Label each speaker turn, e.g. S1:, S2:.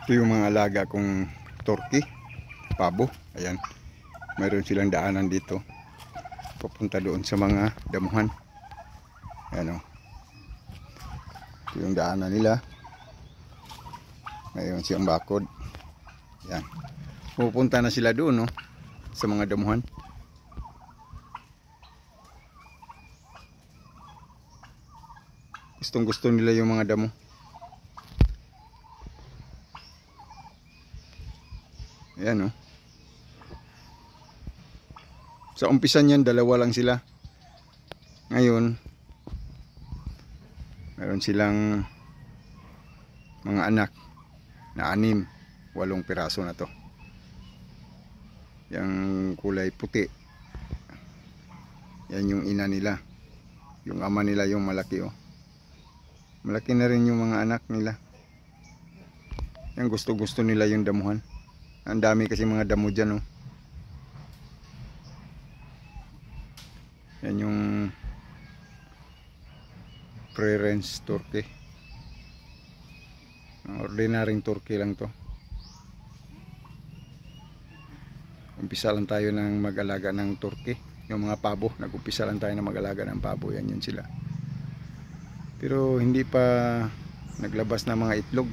S1: Ito yung mga alaga kong turkey, pabo. Ayan, mayroon silang daanan dito papunta doon sa mga damuhan. Ayan o, ito yung daanan nila. Mayroon siyang bakod. Ayan, pupunta na sila doon, no, sa mga damuhan. Gustong gusto nila yung mga damo. Ayan, no. Sa umpisa niyan, dalawa lang sila. Ngayon, meron silang mga anak na 8 piraso na to. Yung kulay puti, yan yung ina nila. Yung ama nila yung malaki, oh. Malaki na rin yung mga anak nila. Yan, gusto nila yung damuhan. Ang dami kasi mga damo dyan, oh. Yan yung pre-range turkey. Ordinaryong turkey lang to. Umpisa lang tayo ng mag-alaga ng turkey. Yung mga pabo, nag-umpisa lang tayo ng mag-alaga ng pabo. Yan yun sila. Pero hindi pa naglabas na mga itlog.